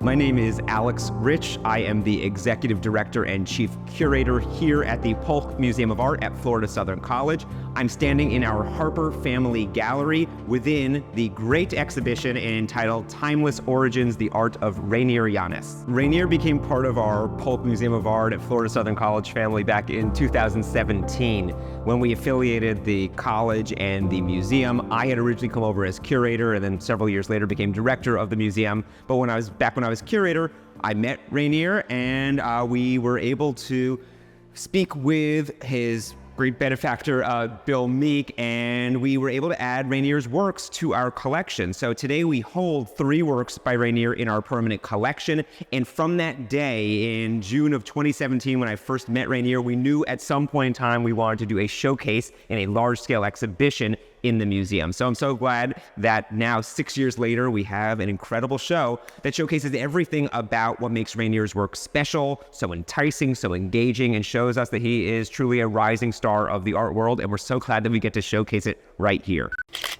My name is Alex Rich. I am the Executive Director and Chief Curator here at the Polk Museum of Art at Florida Southern College. I'm standing in our Harper Family Gallery within the great exhibition entitled Timeless Origins, the Art of Reynier Llanes. Reynier became part of our Polk Museum of Art at Florida Southern College family back in 2017. When we affiliated the college and the museum, I had originally come over as curator and then several years later became director of the museum. But when I was curator, I met Reynier and we were able to speak with his great benefactor, Bill Meek, and we were able to add Reynier's works to our collection. So today we hold 3 works by Reynier in our permanent collection. And from that day in June of 2017, when I first met Reynier, we knew at some point in time we wanted to do a showcase and a large-scale exhibition in the museum. So I'm so glad that now 6 years later, we have an incredible show that showcases everything about what makes Reynier's work special, so enticing, so engaging, and shows us that he is truly a rising star of the art world. And we're so glad that we get to showcase it right here.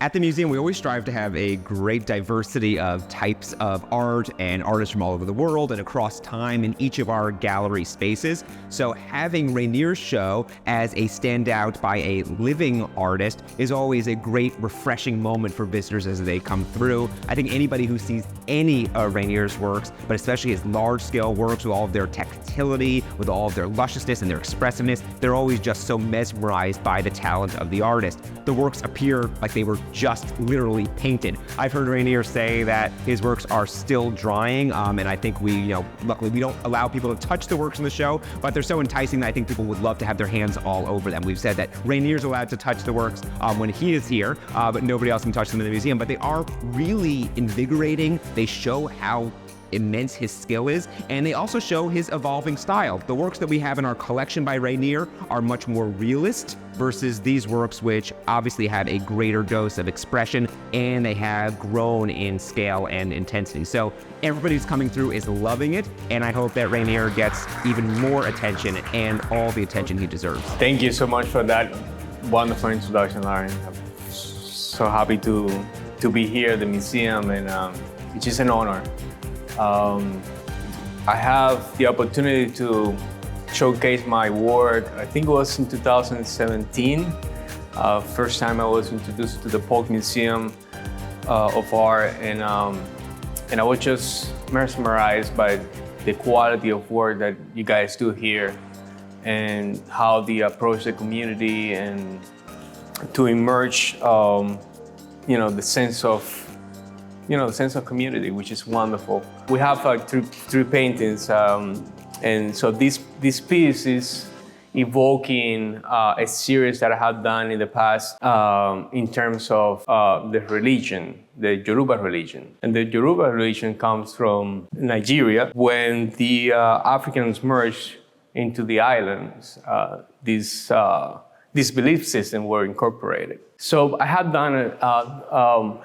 At the museum, we always strive to have a great diversity of types of art and artists from all over the world and across time in each of our gallery spaces. So having Reynier's show as a standout by a living artist is always a great, refreshing moment for visitors as they come through. I think anybody who sees any of Reynier's works, but especially his large-scale works with all of their tactility, with all of their lusciousness and their expressiveness, they're always just so mesmerized by the talent of the artist. The works appear like they were just literally painted. I've heard Reynier say that his works are still drying, and I think luckily we don't allow people to touch the works in the show, but they're so enticing that I think people would love to have their hands all over them. We've said that Reynier's allowed to touch the works when he is here, but nobody else can touch them in the museum. But they are really invigorating. They show how immense his skill is, and they also show his evolving style. The works that we have in our collection by Reynier are much more realist versus these works, which obviously have a greater dose of expression, and they have grown in scale and intensity. So everybody who's coming through is loving it, and I hope that Reynier gets even more attention and all the attention he deserves. Thank you so much for that wonderful introduction, Lauren. I'm so happy to be here at the museum, and it's just an honor. I have the opportunity to showcase my work. I think it was in 2017. First time I was introduced to the Polk Museum of Art, and I was just mesmerized by the quality of work that you guys do here and how they approach the community and to emerge, the sense of community, which is wonderful. We have three paintings, and so this piece is evoking a series that I have done in the past in terms of the religion, the Yoruba religion. And the Yoruba religion comes from Nigeria. When the Africans merged into the islands, these belief systems were incorporated. So I have done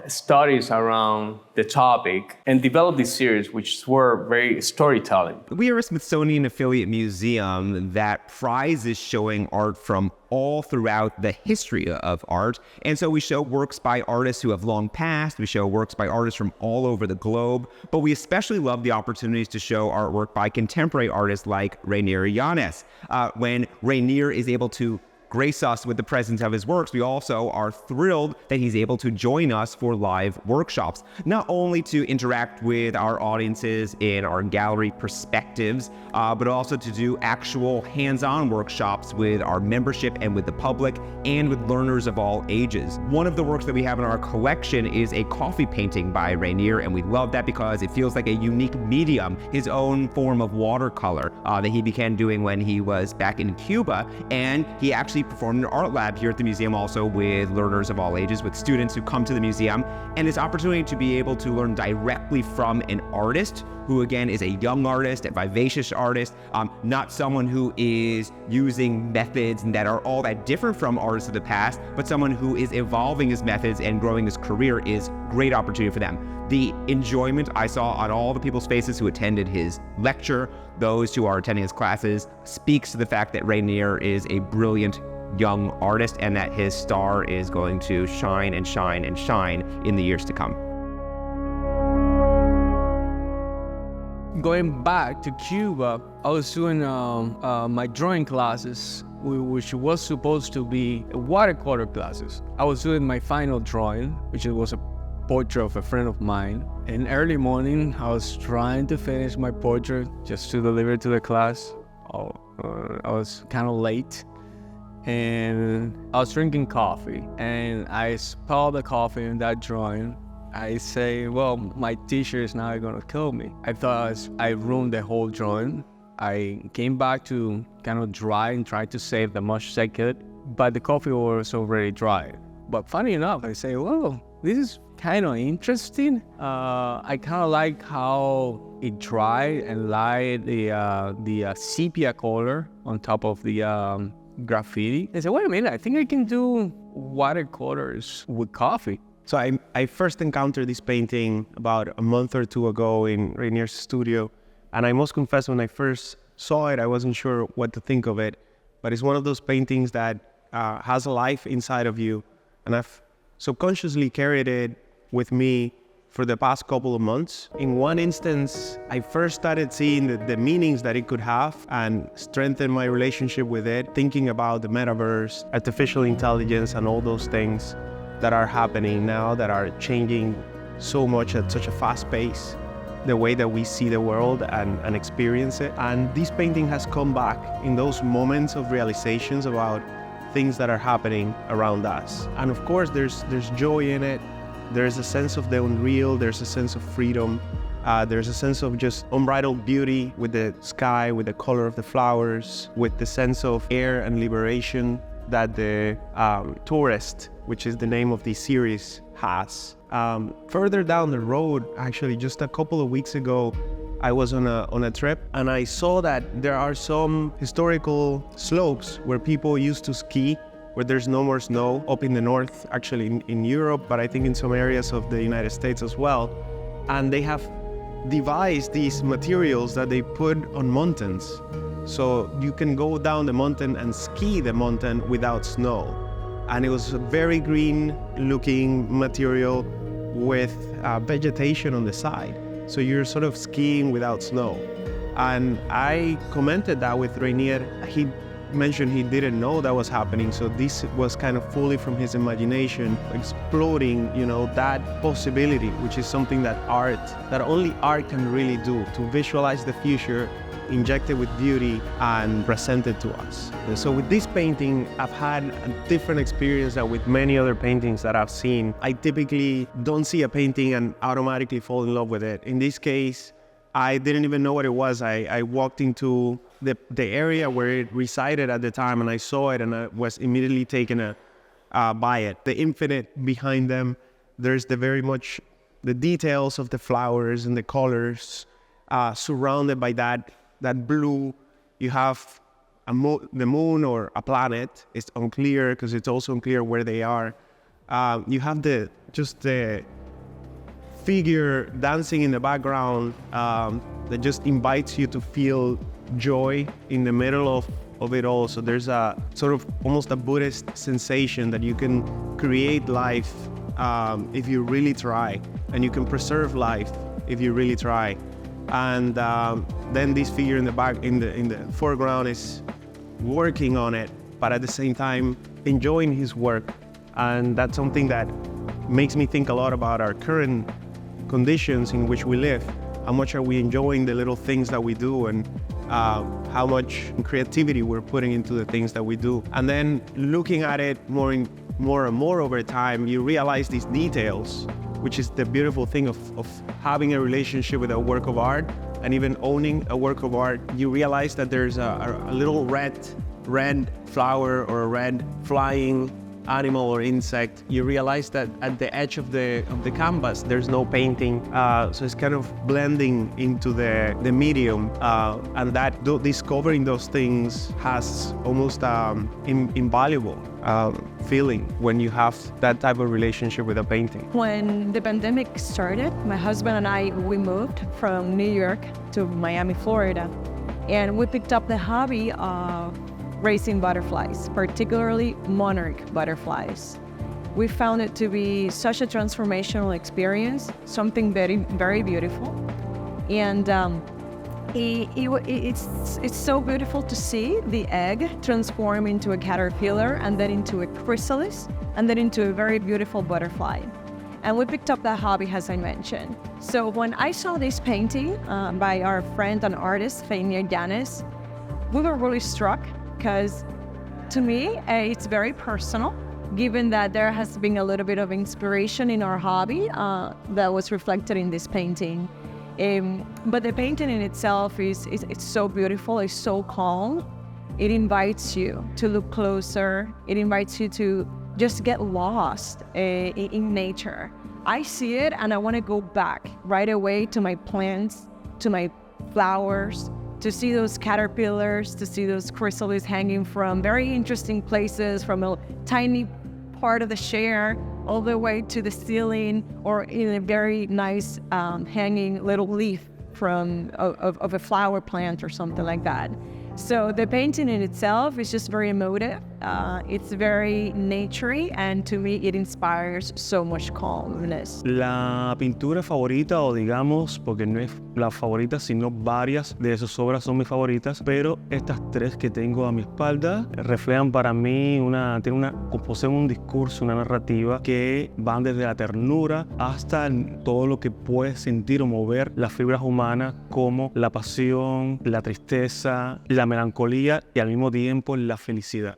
studies around the topic and developed this series, which were very storytelling. We are a Smithsonian affiliate museum that prizes showing art from all throughout the history of art. And so we show works by artists who have long passed. We show works by artists from all over the globe. But we especially love the opportunities to show artwork by contemporary artists like Reynier Llanes. When Reynier is able to grace us with the presence of his works, we also are thrilled that he's able to join us for live workshops, not only to interact with our audiences in our gallery perspectives, but also to do actual hands-on workshops with our membership and with the public and with learners of all ages. One of the works that we have in our collection is a coffee painting by Reynier, and we love that because it feels like a unique medium, his own form of watercolor that he began doing when he was back in Cuba, and he actually performed an art lab here at the museum also with learners of all ages, with students who come to the museum, and this opportunity to be able to learn directly from an artist who again is a young artist, a vivacious artist, not someone who is using methods that are all that different from artists of the past, but someone who is evolving his methods and growing his career is great opportunity for them. The enjoyment I saw on all the people's faces who attended his lecture, those who are attending his classes, speaks to the fact that Reynier is a brilliant young artist and that his star is going to shine and shine and shine in the years to come. going back to Cuba, I was doing my drawing classes, which was supposed to be watercolor classes. I was doing my final drawing, which was a portrait of a friend of mine. In early morning, I was trying to finish my portrait just to deliver to the class. I was kind of late, and I was drinking coffee, and I spilled the coffee in that drawing. I say, well, my teacher is now gonna kill me. I thought I ruined the whole drawing. I came back to kind of dry and try to save the much as I could, but the coffee was already dry. But funny enough, I say, well, this is kind of interesting. I kind of like how it dried and light the sepia color on top of the graffiti. I said, wait a minute, I think I can do watercolors with coffee. So I first encountered this painting about a month or two ago in Reynier's studio. And I must confess, when I first saw it, I wasn't sure what to think of it. But it's one of those paintings that has a life inside of you. And I've subconsciously carried it with me for the past couple of months. In one instance, I first started seeing the meanings that it could have and strengthen my relationship with it, thinking about the metaverse, artificial intelligence, and all those things that are happening now, that are changing so much at such a fast pace, the way that we see the world and experience it. And this painting has come back in those moments of realizations about things that are happening around us. And of course, there's joy in it. There's a sense of the unreal. There's a sense of freedom. There's a sense of just unbridled beauty with the sky, with the color of the flowers, with the sense of air and liberation that the Tourist, which is the name of the series, has. Further down the road, actually just a couple of weeks ago, I was on a trip, and I saw that there are some historical slopes where people used to ski, where there's no more snow, up in the north, actually in Europe, but I think in some areas of the United States as well. And they have devised these materials that they put on mountains. So you can go down the mountain and ski the mountain without snow. And it was a very green looking material with vegetation on the side. So you're sort of skiing without snow. And I commented that with Reynier. He mentioned he didn't know that was happening. So this was kind of fully from his imagination, exploding, that possibility, which is something that only art can really do, to visualize the future, inject it with beauty, and present it to us. And so with this painting, I've had a different experience than with many other paintings that I've seen. I typically don't see a painting and automatically fall in love with it. In this case, I didn't even know what it was. I walked into the area where it resided at the time, and I saw it, and I was immediately taken by it. The infinite behind them. There's the details of the flowers and the colors, surrounded by that blue. You have the moon or a planet. It's unclear because it's also unclear where they are. You have the figure dancing in the background that just invites you to feel joy in the middle of it all. So there's a sort of almost a Buddhist sensation that you can create life if you really try, and you can preserve life if you really try. And then this figure in the foreground is working on it, but at the same time enjoying his work. And that's something that makes me think a lot about our current conditions in which we live. How much are we enjoying the little things that we do, and how much creativity we're putting into the things that we do. And then looking at it more and more over time, you realize these details, which is the beautiful thing of having a relationship with a work of art, and even owning a work of art. You realize that there's a little red flower or a red flying animal or insect. You realize that at the edge of the canvas there's no painting, so it's kind of blending into the medium, and that discovering those things has almost invaluable feeling when you have that type of relationship with a painting. When the pandemic started, my husband and we moved from New York to Miami, Florida, and we picked up the hobby of raising butterflies, particularly monarch butterflies. We found it to be such a transformational experience, something very, very beautiful. And It's so beautiful to see the egg transform into a caterpillar and then into a chrysalis and then into a very beautiful butterfly. And we picked up that hobby, as I mentioned. So when I saw this painting by our friend and artist, Reynier Llanes, we were really struck because to me, it's very personal, given that there has been a little bit of inspiration in our hobby that was reflected in this painting. But the painting in itself it's so beautiful, it's so calm. It invites you to look closer. It invites you to just get lost in nature. I see it and I want to go back right away to my plants, to my flowers, to see those caterpillars, to see those chrysalis hanging from very interesting places, from a tiny part of the chair all the way to the ceiling, or in a very nice hanging little leaf from of a flower plant or something like that. So the painting in itself is just very emotive. It's very naturey, and to me it inspires so much calmness. La pintura favorita, o digamos, porque no es la favorita, sino varias de sus obras son mis favoritas, pero estas tres que tengo a mi espalda reflejan para mí poseen un discurso, una narrativa que van desde la ternura hasta todo lo que puede sentir o mover las fibras humanas, como la pasión, la tristeza, la melancolía y al mismo tiempo la felicidad.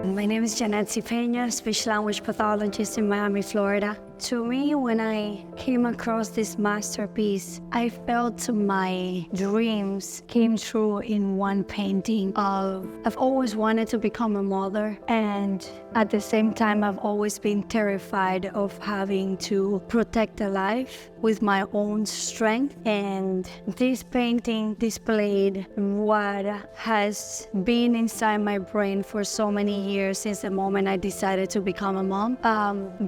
My name is JNArt, speech language pathologist in Miami, Florida. To me, when I came across this masterpiece, I felt my dreams came true in one painting. I've always wanted to become a mother, and at the same time, I've always been terrified of having to protect a life with my own strength. And this painting displayed what has been inside my brain for so many years since the moment I decided to become a mom.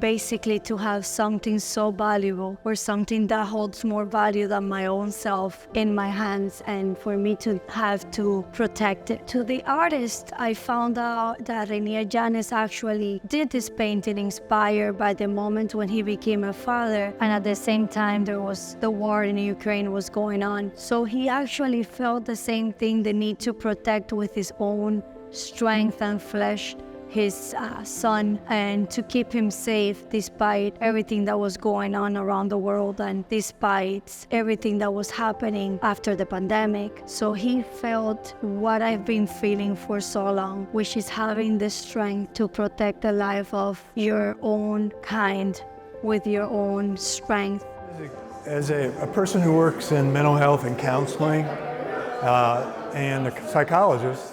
Basically, to have something so valuable, or something that holds more value than my own self, in my hands, and for me to have to protect it. To the artist, I found out that Reynier Llanes actually did this painting inspired by the moment when he became a father, and at the same time there was the war in Ukraine was going on. So he actually felt the same thing, the need to protect with his own strength and flesh his son, and to keep him safe despite everything that was going on around the world and despite everything that was happening after the pandemic. So he felt what I've been feeling for so long, which is having the strength to protect the life of your own kind with your own strength. As a person who works in mental health and counseling and a psychologist,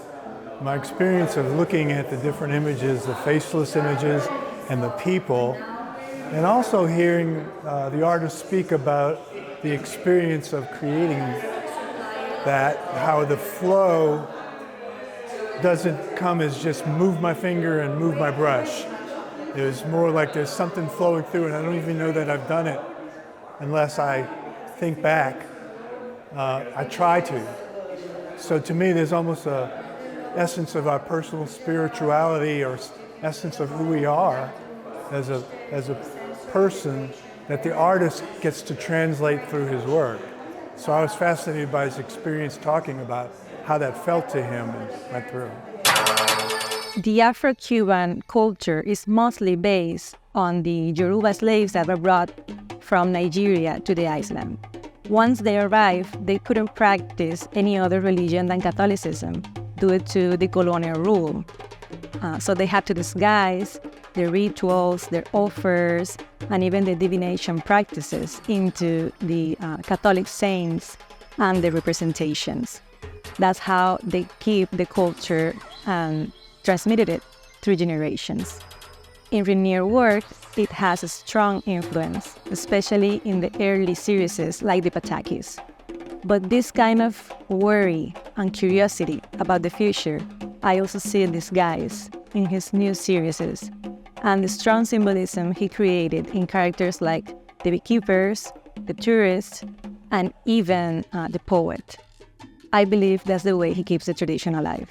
my experience of looking at the different images, the faceless images and the people, and also hearing the artist speak about the experience of creating that, how the flow doesn't come as just move my finger and move my brush. It was more like there's something flowing through, and I don't even know that I've done it unless I think back. I try to. So to me, there's almost a essence of our personal spirituality, or essence of who we are as a person, that the artist gets to translate through his work. So I was fascinated by his experience talking about how that felt to him and went through. The Afro-Cuban culture is mostly based on the Yoruba slaves that were brought from Nigeria to the island. Once they arrived, they couldn't practice any other religion than Catholicism due to the colonial rule. So they had to disguise their rituals, their offers, and even the divination practices into the Catholic saints and the representations. That's how they keep the culture and transmitted it through generations. In Reynier work, it has a strong influence, especially in the early series like the Patakis. But this kind of worry and curiosity about the future, I also see disguised in his new series, and the strong symbolism he created in characters like the beekeepers, the tourists, and even the poet. I believe that's the way he keeps the tradition alive.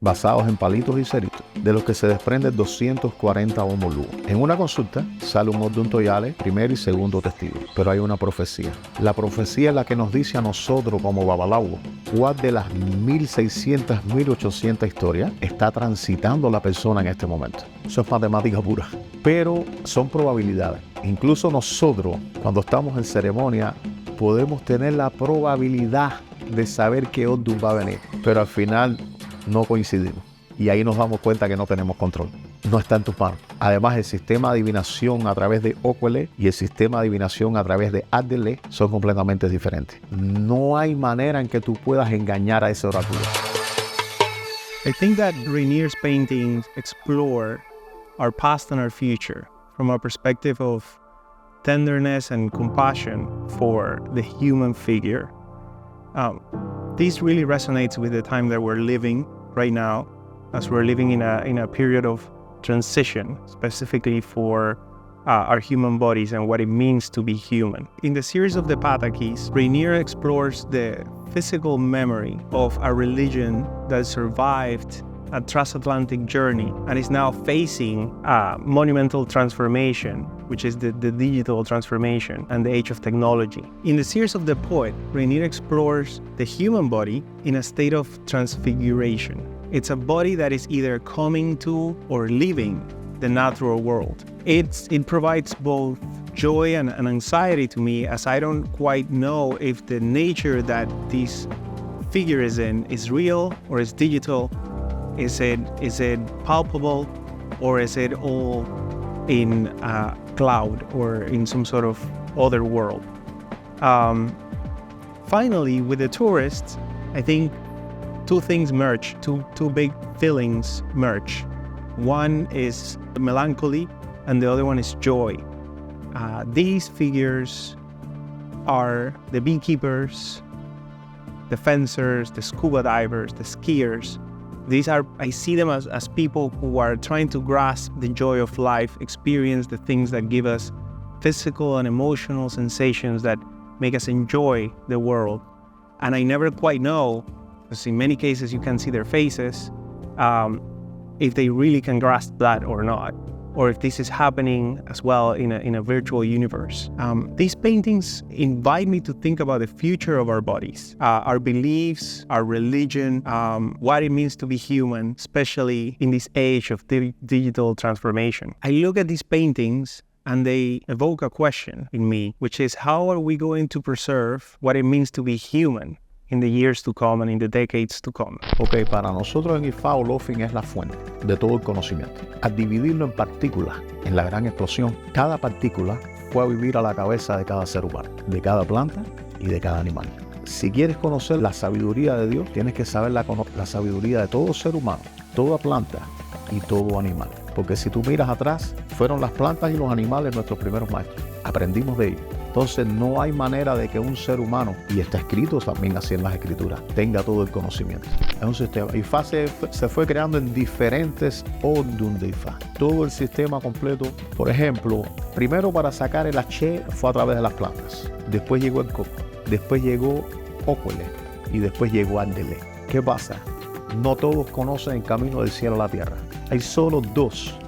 Basados en palitos y ceritos. de los que se desprenden 240 homólogos. En una consulta sale un odontoiale, primer y segundo testigo, pero hay una profecía. La profecía es la que nos dice a nosotros como babalawo cuál de las 1600, 1800 historias está transitando la persona en este momento. Eso es matemática pura, pero son probabilidades. Incluso nosotros, cuando estamos en ceremonia, podemos tener la probabilidad de saber qué odum va a venir, pero al final no coincidimos. Y ahí nos damos cuenta que no tenemos control. No está en tus manos. Además, el sistema de adivinación a través de Okwele y el sistema de adivinación a través de Adele son completamente diferentes. No hay manera en que tú puedas engañar a ese oráculo. I think that Reynier's paintings explore our past and our future from a perspective of tenderness and compassion for the human figure. This really resonates with the time that we're living right now, as we're living in a period of transition, specifically for our human bodies and what it means to be human. In the series of the Patakis, Reynier explores the physical memory of a religion that survived a transatlantic journey and is now facing a monumental transformation, which is the digital transformation and the age of technology. In the series of the poet, Reynier explores the human body in a state of transfiguration. It's a body that is either coming to or leaving the natural world. It provides both joy and anxiety to me, as I don't quite know if the nature that this figure is in is real or is digital. Is it palpable, or is it all in a cloud or in some sort of other world? Finally, with the tourists, I think two things merge, two big feelings merge. One is melancholy and the other one is joy. These figures are the beekeepers, the fencers, the scuba divers, the skiers. I see them as people who are trying to grasp the joy of life, experience the things that give us physical and emotional sensations that make us enjoy the world. And I never quite know, because in many cases you can see their faces, if they really can grasp that or not, or if this is happening as well in a virtual universe. These paintings invite me to think about the future of our bodies, our beliefs, our religion, what it means to be human, especially in this age of digital transformation. I look at these paintings and they evoke a question in me, which is, how are we going to preserve what it means to be human in the years to come and in the decades to come? Ok, para nosotros en IFAO, Lofin es la fuente de todo el conocimiento. Al dividirlo en partículas, en la gran explosión, cada partícula fue a vivir a la cabeza de cada ser humano, de cada planta y de cada animal. Si quieres conocer la sabiduría de Dios, tienes que saber la sabiduría de todo ser humano, toda planta y todo animal. Porque si tú miras atrás, fueron las plantas y los animales nuestros primeros maestros. Aprendimos de ellos. Entonces no hay manera de que un ser humano, y está escrito también así en las escrituras, tenga todo el conocimiento. Es un sistema. IFA se fue creando en diferentes orden de IFA. Todo el sistema completo. Por ejemplo, primero para sacar el H fue a través de las plantas. Después llegó el coco. Después llegó Okwele. Y después llegó Andele. ¿Qué pasa? No todos conocen el camino del cielo a la tierra. Hay solo dos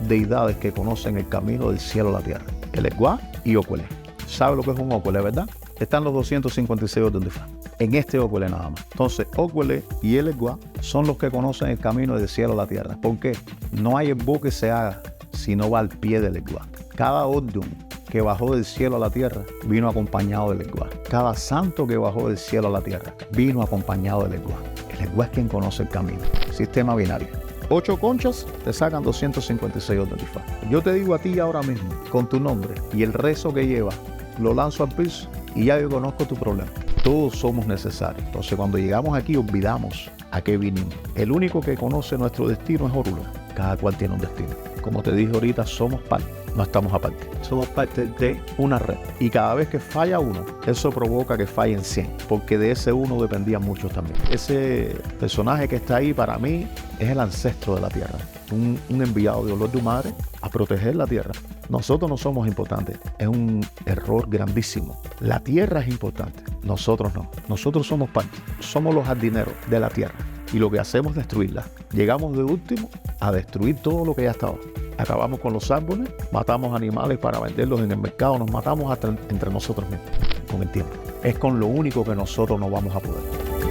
deidades que conocen el camino del cielo a la tierra. El Egua y Okwele. ¿Sabe lo que es un Okwele, verdad? Están los 256 orden de IFA. En este Okwele nada más. Entonces, Okwele y el Egua son los que conocen el camino del cielo a la tierra. ¿Por qué? No hay embo que se haga si no va al pie del Egua. Cada orden que bajó del cielo a la tierra vino acompañado del Egua. Cada santo que bajó del cielo a la tierra vino acompañado del Egua. El Egua es quien conoce el camino. Sistema binario. 8 conchas te sacan 256 orden de IFA. Yo te digo a ti ahora mismo, con tu nombre y el rezo que lleva, lo lanzo al piso y ya yo conozco tu problema. Todos somos necesarios. Entonces cuando llegamos aquí olvidamos a qué vinimos. El único que conoce nuestro destino es Orula. Cada cual tiene un destino. Como te dije ahorita, somos parte, no estamos aparte. Somos parte de una red. Y cada vez que falla uno, eso provoca que fallen 100. Porque de ese uno dependían muchos también. Ese personaje que está ahí para mí es el ancestro de la tierra. Un enviado de olor de madre a proteger la tierra. Nosotros no somos importantes. Es un error grandísimo. La tierra es importante. Nosotros no. Nosotros somos parte. Somos los jardineros de la tierra. y lo que hacemos es destruirla. Llegamos de último a destruir todo lo que ya estaba. Acabamos con los árboles, matamos animales para venderlos en el mercado, nos matamos hasta entre nosotros mismos con el tiempo. Es con lo único que nosotros no vamos a poder.